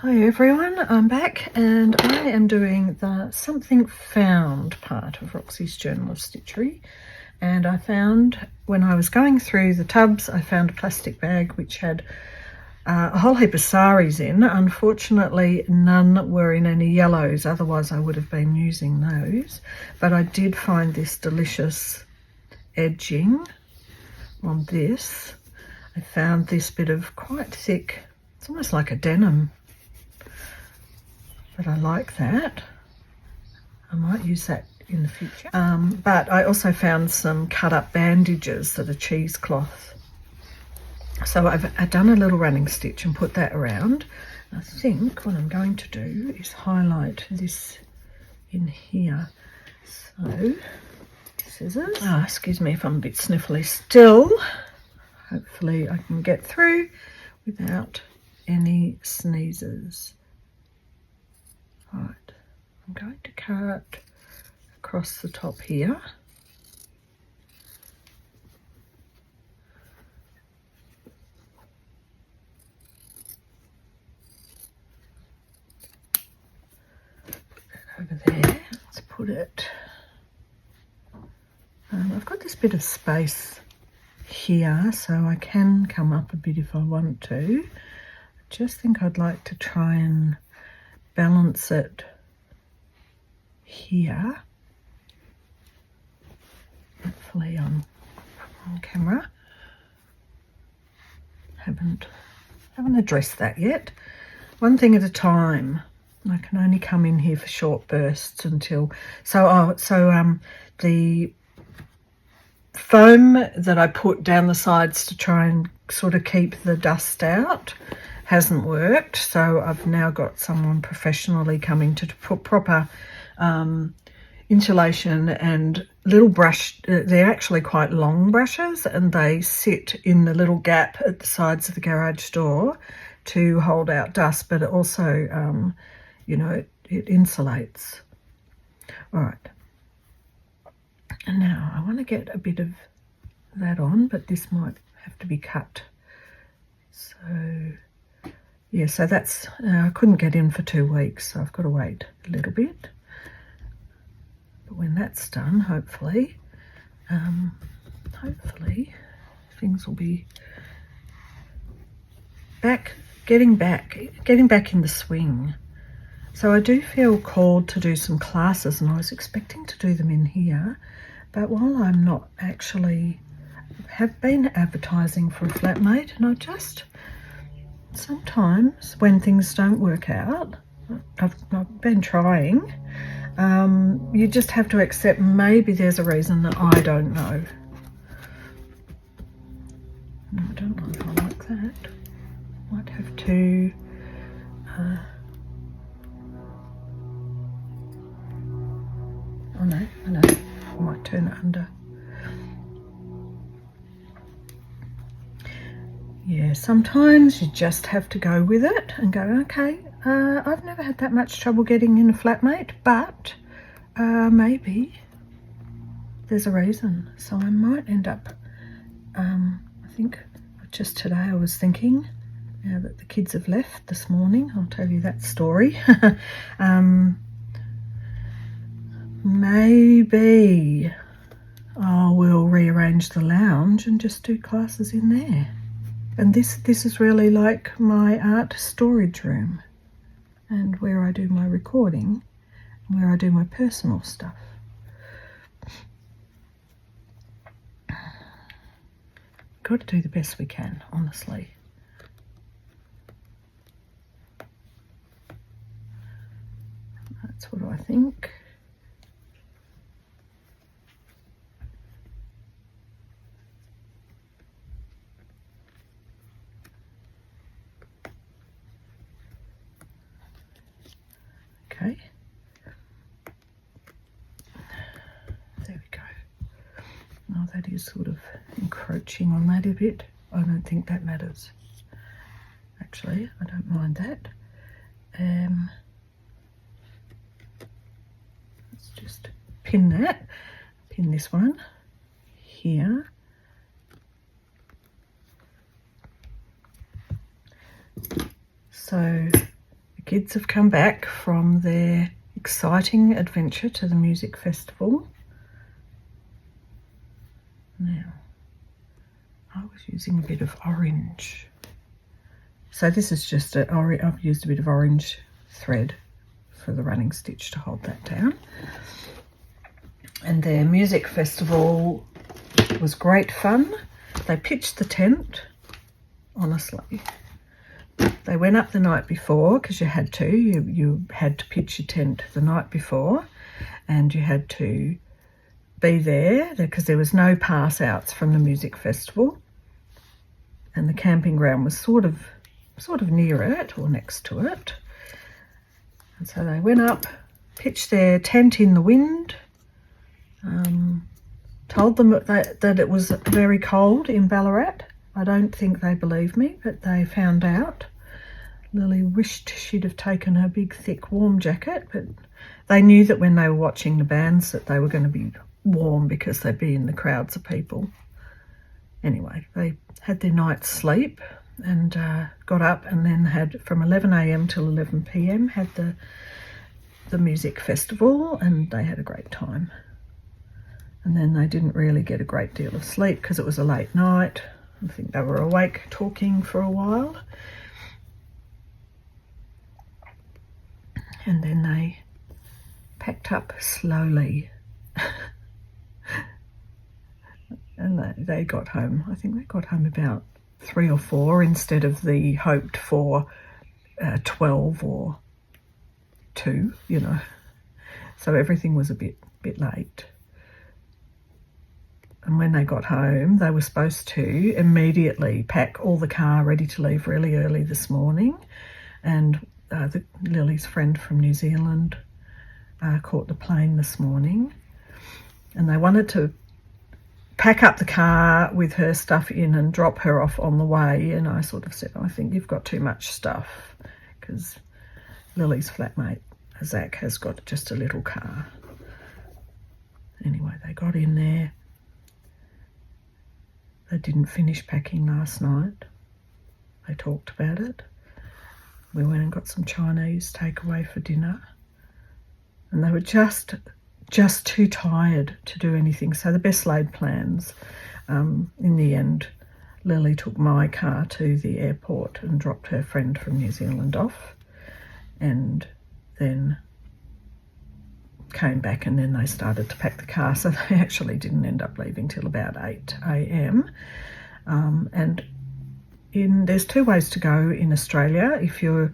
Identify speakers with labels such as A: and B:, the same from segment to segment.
A: Hi everyone, I'm back and I am doing the something found part of Roxy's Journal of Stitchery. And I found, when I was going through the tubs, I found a plastic bag which had a whole heap of saris in. Unfortunately, none were in any yellows, otherwise I would have been using those. But I did find this delicious edging on this. I found this bit of quite thick, it's almost like a denim, but I like that. I might use that in the future. But I also found some cut up bandages that are cheesecloth. So I've done a little running stitch and put that around. I think what I'm going to do is highlight this in here. So, scissors. Excuse me if I'm a bit sniffly still. Hopefully I can get through without any sneezes. Right, I'm going to cut across the top here. Over there, let's put it. I've got this bit of space here, so I can come up a bit if I want to. I just think I'd like to try and balance it here. Hopefully on camera. Haven't addressed that yet. One thing at a time. I can only come in here for short bursts until the foam that I put down the sides to try and sort of keep the dust out hasn't worked, so I've now got someone professionally coming to put proper insulation and little brush. They're actually quite long brushes and they sit in the little gap at the sides of the garage door to hold out dust, but it also you know, it insulates. All right, and now I want to get a bit of that on, but this might have to be cut. So yeah, so that's I couldn't get in for 2 weeks, so I've got to wait a little bit. But when that's done, hopefully things will be getting back in the swing. So I do feel called to do some classes, and I was expecting to do them in here, but while I'm not actually, have been advertising for a flatmate, and I just, sometimes when things don't work out, I've been trying, you just have to accept maybe there's a reason that I don't know. I don't know if I like that. Might have to oh no, I know, I might turn it under. Yeah, sometimes you just have to go with it and go, okay, I've never had that much trouble getting in a flatmate, but maybe there's a reason. So I might end up, I think just today I was thinking, now that the kids have left this morning, I'll tell you that story. Maybe I will rearrange the lounge and just do classes in there. And this is really like my art storage room, and where I do my recording, and where I do my personal stuff. Got to do the best we can, honestly. That's what I think. Okay, there we go. Oh, that is sort of encroaching on that a bit. I don't think that matters. Actually, I don't mind that. Let's just pin this one here. So kids have come back from their exciting adventure to the music festival. Now, I was using a bit of orange. So this is just I've used a bit of orange thread for the running stitch to hold that down. And their music festival was great fun. They pitched the tent, honestly. They went up the night before because you had to. You had to pitch your tent the night before, and you had to be there because there was no pass outs from the music festival, and the camping ground was sort of near it or next to it. And so they went up, pitched their tent in the wind, told them that it was very cold in Ballarat. I don't think they believed me, but they found out. Lily wished she'd have taken her big, thick, warm jacket, but they knew that when they were watching the bands that they were going to be warm because they'd be in the crowds of people. Anyway, they had their night's sleep and got up, and then had from 11 a.m. till 11 p.m. had the music festival, and they had a great time. And then they didn't really get a great deal of sleep because it was a late night. I think they were awake talking for a while. And then they packed up slowly. And they got home. I think they got home about 3 or 4 instead of the hoped for 12 or 2, you know. So everything was a bit late. And when they got home, they were supposed to immediately pack all the car ready to leave really early this morning. And Lily's friend from New Zealand caught the plane this morning. And they wanted to pack up the car with her stuff in and drop her off on the way. And I sort of said, I think you've got too much stuff, because Lily's flatmate, Zach, has got just a little car. Anyway, they got in there. They didn't finish packing last night. They talked about it. We went and got some Chinese takeaway for dinner. And they were just too tired to do anything. So the best laid plans. In the end, Lily took my car to the airport and dropped her friend from New Zealand off, and then came back, and then they started to pack the car. So they actually didn't end up leaving till about 8 a.m. And there's 2 ways to go in Australia. If you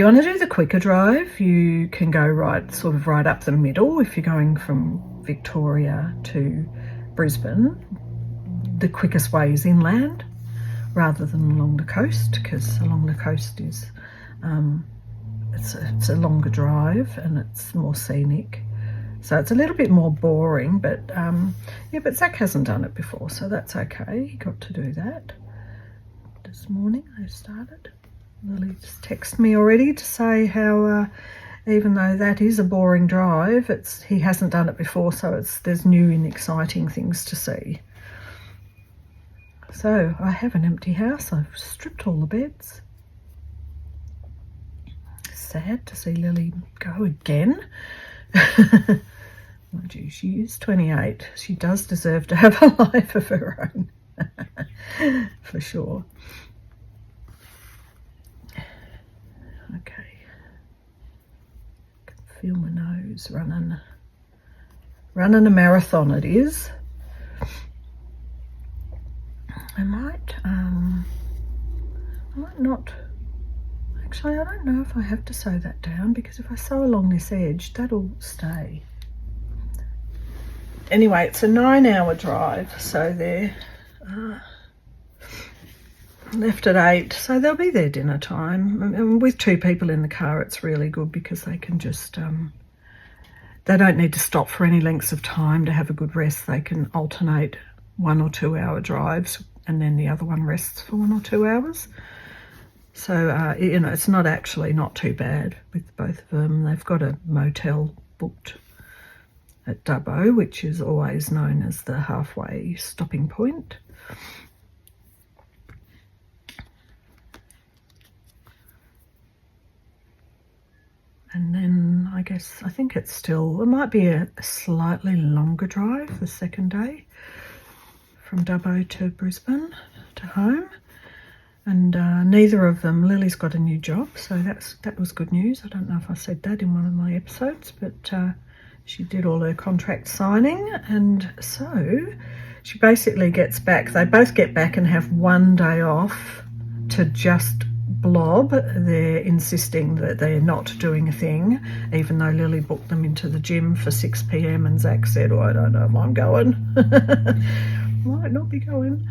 A: want to do the quicker drive, you can go right up the middle. If you're going from Victoria to Brisbane, the quickest way is inland rather than along the coast, because along the coast is it's a longer drive and it's more scenic. So it's a little bit more boring, but but Zach hasn't done it before, so that's okay. He got to do that this morning. They started. Lily just texted me already to say how even though that is a boring drive, he hasn't done it before, so there's new and exciting things to see. So I have an empty house. I've stripped all the beds. Sad to see Lily go again. Mind you, she is 28. She does deserve to have a life of her own. For sure. Okay. I can feel my nose running a marathon it is. I might not. Actually, I don't know if I have to sew that down, because if I sew along this edge, that'll stay. Anyway, it's a 9-hour drive, so they're left at 8, so they'll be there dinner time. And with 2 people in the car, it's really good because they can just, they don't need to stop for any lengths of time to have a good rest. They can alternate 1 or 2 hour drives, and then the other one rests for 1 or 2 hours. So, it's not too bad with both of them. They've got a motel booked at Dubbo, which is always known as the halfway stopping point. And then I think it's still, it might be a slightly longer drive the second day from Dubbo to Brisbane to home. And neither of them, Lily's got a new job, so that was good news. I don't know if I said that in one of my episodes, but she did all her contract signing, and so she basically gets back. They both get back and have one day off to just blob. They're insisting that they're not doing a thing, even though Lily booked them into the gym for 6 p.m. and Zach said, "Oh, I don't know if I'm going." Might not be going.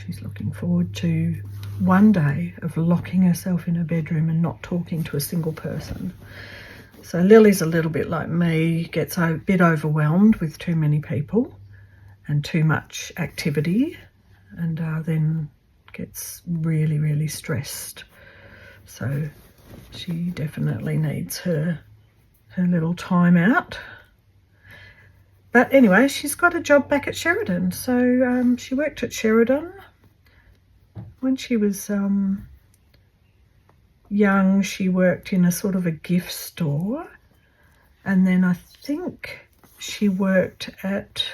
A: She's looking forward to one day of locking herself in her bedroom and not talking to a single person. So Lily's a little bit like me, gets a bit overwhelmed with too many people and too much activity, and then gets really, really stressed. So she definitely needs her little time out. But anyway, she's got a job back at Sheridan. So she worked at Sheridan when she was young. She worked in a sort of a gift store, and then I think she worked at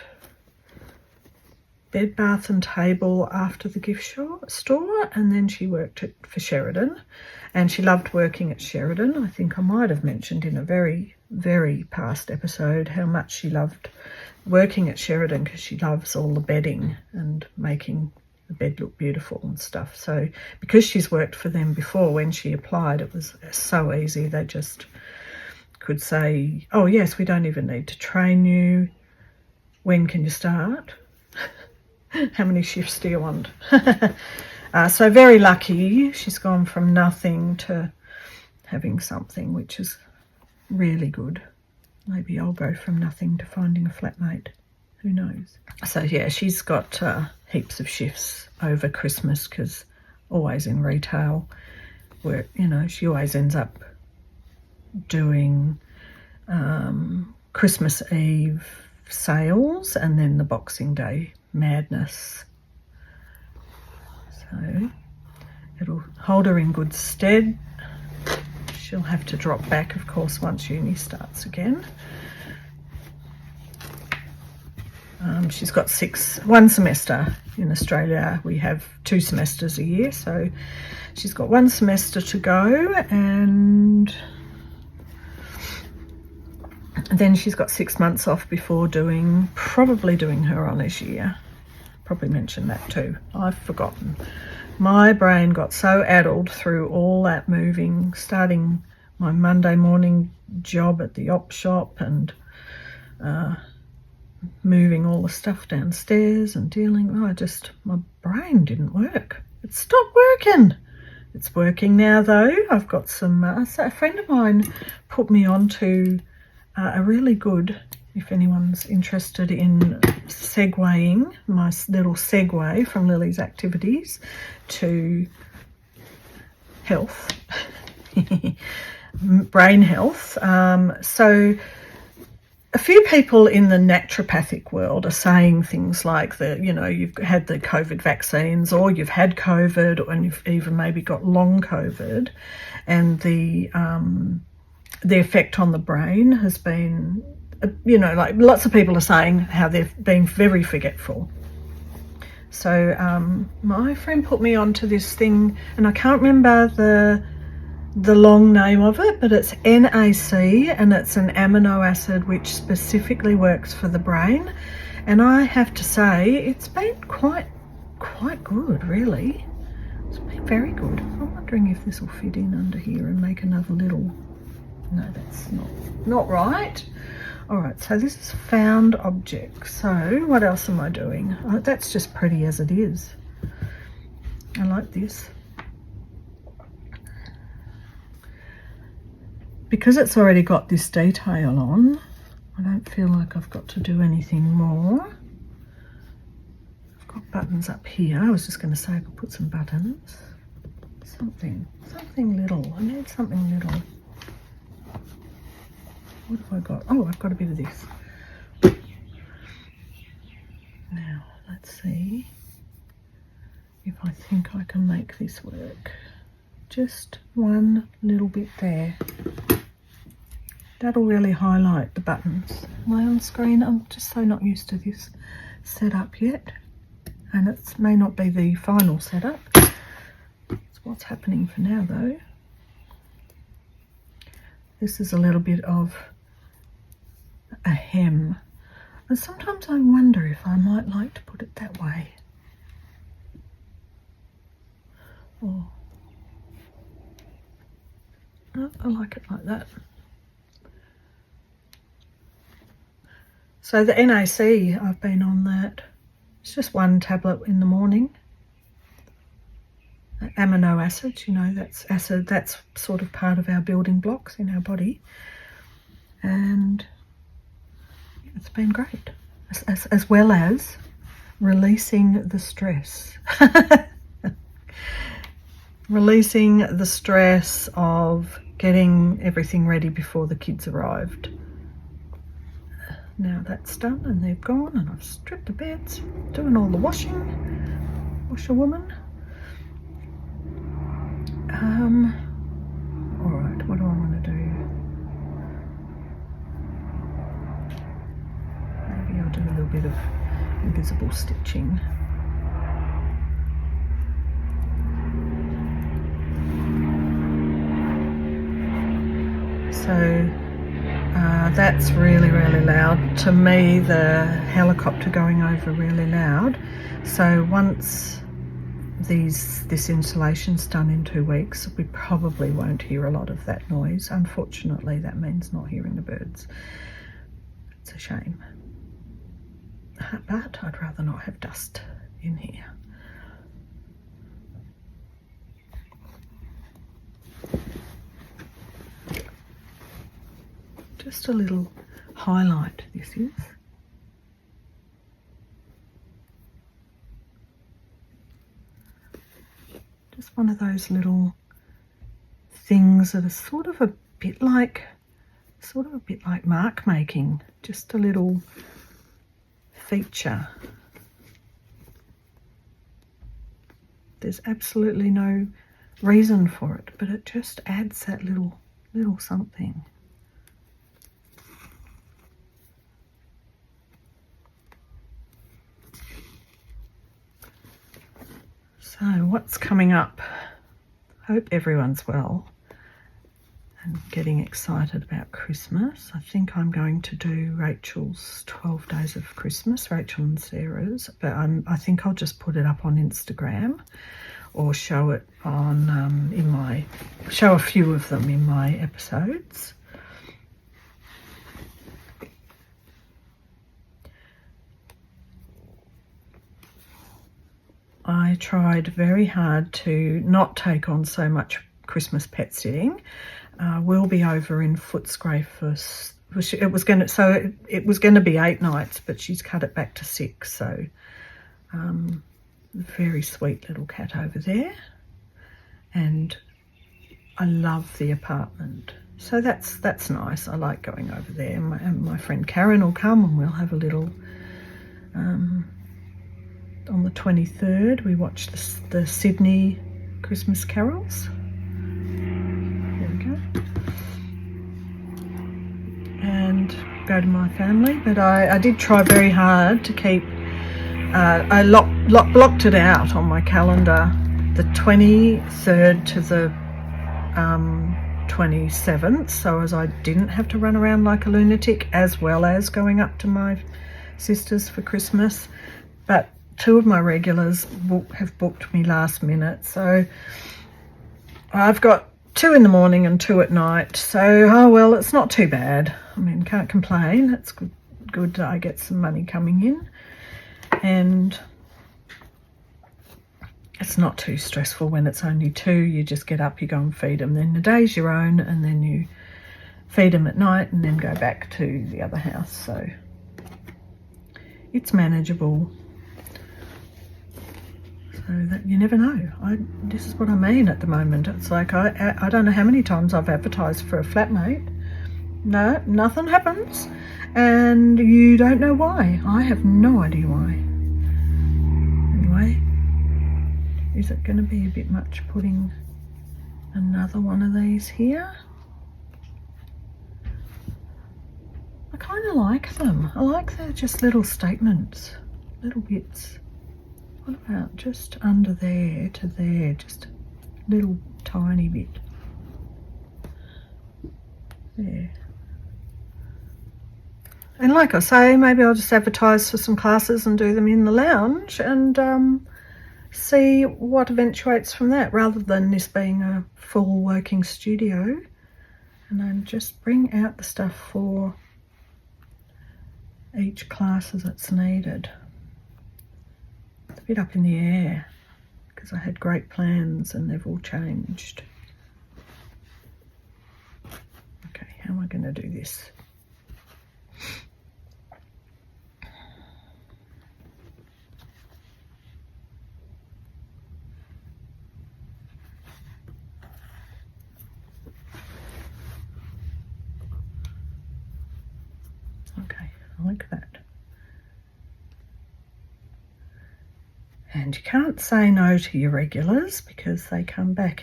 A: Bed Bath and Table after the gift store, and then she worked for Sheridan, and she loved working at Sheridan. I think I might have mentioned in a very, very past episode how much she loved working at Sheridan, because she loves all the bedding and making the bed look beautiful and stuff. So because she's worked for them before, when she applied, it was so easy. They just could say, "Oh yes, we don't even need to train you. When can you start? How many shifts do you want?" So very lucky. She's gone from nothing to having something, which is really good. Maybe I'll go from nothing to finding a flatmate. Who knows? So yeah, she's got heaps of shifts over Christmas, because always in retail, where, you know, she always ends up doing Christmas Eve sales and then the Boxing Day madness. So it'll hold her in good stead. She'll have to drop back, of course, once uni starts again. She's got one semester. In Australia we have 2 semesters a year, so she's got 1 semester to go, and then she's got 6 months off before probably doing her honours year. Probably mentioned that too. I've forgotten. My brain got so addled through all that moving, starting my Monday morning job at the op shop and moving all the stuff downstairs and dealing. My brain didn't work. It stopped working. It's working now though. I've got some, a friend of mine put me on to a really good, if anyone's interested in segueing, my little segue from Lily's activities to health, brain health. So a few people in the naturopathic world are saying things like that, you know, you've had the COVID vaccines, or you've had COVID, and you've even maybe got long COVID, and the effect on the brain has been, you know, like lots of people are saying how they've been very forgetful. So my friend put me onto this thing, and I can't remember the long name of it, but it's NAC, and it's an amino acid which specifically works for the brain. And I have to say, it's been quite good, really. It's been very good. I'm wondering if this will fit in under here and make another little... No, that's not right. All right, so this is found object. So what else am I doing? Oh, that's just pretty as it is. I like this. Because it's already got this detail on, I don't feel like I've got to do anything more. I've got buttons up here. I was just going to say I could put some buttons. Something little. I need something little. What have I got? Oh, I've got a bit of this. Let's see if I think I can make this work. Just one little bit there. That'll really highlight the buttons. Am I on screen? I'm just so not used to this setup yet. And it may not be the final setup. It's what's happening for now though. This is a little bit of a hem. And sometimes I wonder if I might like to put it that way. Or, no, I like it like that. So the NAC, I've been on that. It's just one tablet in the morning. Amino acids, you know, that's acid, that's sort of part of our building blocks in our body. And it's been great. As well as releasing the stress. Releasing the stress of getting everything ready before the kids arrived. Now that's done and they've gone and I've stripped the beds, doing all the washing, washerwoman. Alright, what do I want to do? Maybe I'll do a little bit of invisible stitching. So that's really, really loud. To me, the helicopter going over really loud. So once this insulation's done in 2 weeks, we probably won't hear a lot of that noise. Unfortunately, that means not hearing the birds. It's a shame. But I'd rather not have dust in here. Just a little highlight this is. Just one of those little things that are sort of a bit like mark making. Just a little feature. There's absolutely no reason for it, but it just adds that little something. So what's coming up? Hope everyone's well and getting excited about Christmas. I think I'm going to do Rachel's 12 Days of Christmas, Rachel and Sarah's, but I think I'll just put it up on Instagram or show it on show a few of them in my episodes. I tried very hard to not take on so much Christmas pet sitting. We'll be over in Footscray for it was going to be 8 nights, but she's cut it back to 6. So very sweet little cat over there, and I love the apartment. So that's nice. I like going over there. And my friend Karen will come and we'll have a little. On the 23rd, we watched the Sydney Christmas carols. There we go. And go to my family. But I did try very hard to keep. I blocked it out on my calendar, the 23rd to the 27th, so as I didn't have to run around like a lunatic, as well as going up to my sister's for Christmas. But 2 of my regulars have booked me last minute, so I've got 2 in the morning and 2 at night. So, oh well, it's not too bad. I mean, can't complain. It's good that I get some money coming in, and it's not too stressful when it's only 2. You just get up, you go and feed them. Then the day's your own, and then you feed them at night and then go back to the other house. So it's manageable. So that you never know. This is what I mean at the moment. It's like I don't know how many times I've advertised for a flatmate. No, nothing happens, and you don't know why. I have no idea why. dry. Is it going to be a bit much putting another one of these here? I kind of like them. I like they're just little statements, little bits. What about just under there to there, just a little tiny bit. There. And like I say, maybe I'll just advertise for some classes and do them in the lounge and see what eventuates from that, rather than this being a full working studio. And then just bring out the stuff for each class as it's needed. It's a bit up in the air because I had great plans and they've all changed. Okay, how am I going to do this? Okay, I like that. And you can't say no to your regulars because they come back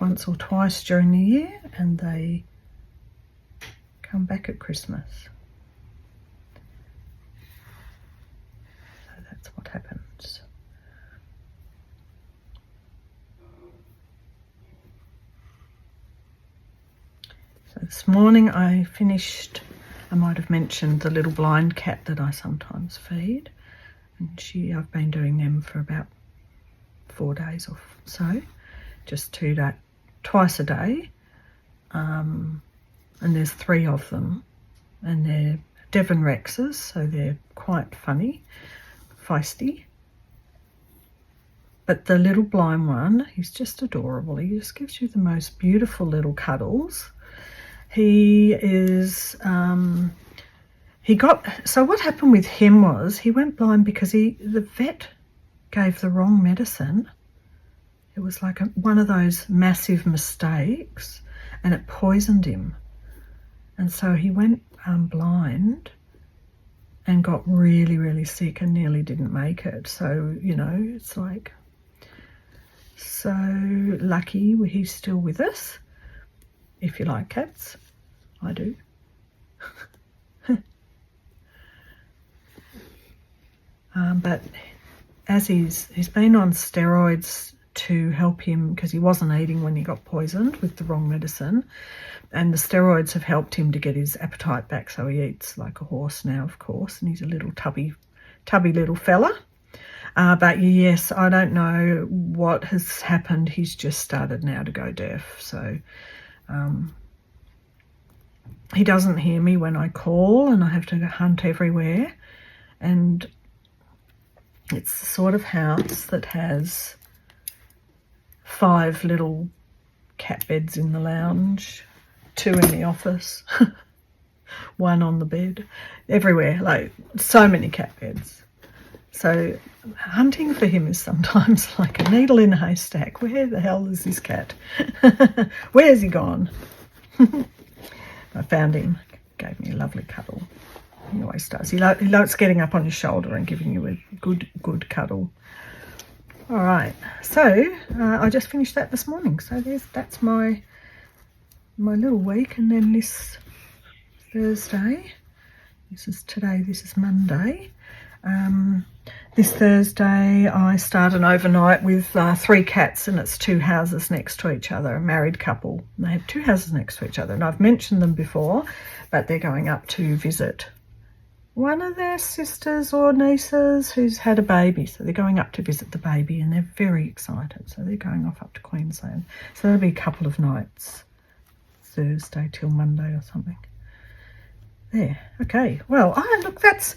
A: once or twice during the year, and they come back at Christmas. So that's what happens. So this morning I might have mentioned the little blind cat that I sometimes feed. And I've been doing them for about 4 days or so, just twice a day. And there's 3 of them, and they're Devon Rexes, so they're quite funny, feisty. But the little blind one, he's just adorable. He just gives you the most beautiful little cuddles. He is... So what happened with him was he went blind because the vet gave the wrong medicine. It was like one of those massive mistakes, and it poisoned him. And so he went blind and got really, really sick and nearly didn't make it. So, it's like, so lucky he's still with us, if you like cats. I do. But as he's been on steroids to help him, because he wasn't eating when he got poisoned with the wrong medicine, and the steroids have helped him to get his appetite back, so he eats like a horse now, of course, and he's a little tubby little fella. But yes, I don't know what has happened. He's just started now to go deaf, so he doesn't hear me when I call, and I have to hunt everywhere. And it's the sort of house that has 5 little cat beds in the lounge, 2 in the office, 1 on the bed, everywhere, like so many cat beds. So hunting for him is sometimes like a needle in a haystack. Where the hell is this cat? Where's he gone? I found him, gave me a lovely cuddle. He always does. He likes getting up on your shoulder and giving you a good cuddle. All right, so I just finished that this morning. So that's my little week. And then this Thursday, this is Monday. This Thursday I start an overnight with 3 cats, and it's 2 houses next to each other, a married couple. And they have 2 houses next to each other, and I've mentioned them before, but they're going up to visit one of their sisters or nieces who's had a baby. So they're going up to visit the baby, and they're very excited. So they're going off up to Queensland. So that'll be a couple of nights, Thursday till Monday or something. There, okay. Well, look, that's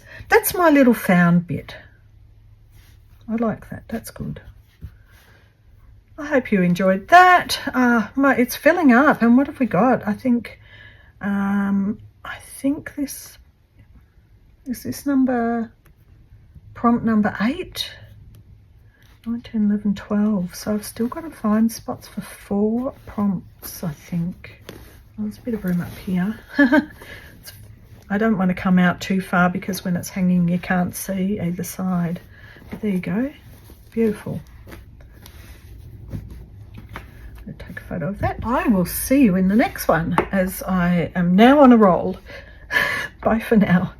A: my little found bit. I like that. That's good. I hope you enjoyed that. It's filling up, and what have we got? I think this is this prompt number 8, 9, 10, 11, 12. So I've still got to find spots for 4 prompts, I think. Well, there's a bit of room up here. I don't want to come out too far because when it's hanging you can't see either side. But there you go, beautiful. I'll take a photo of that. I will see you in the next one, as I am now on a roll. Bye for now.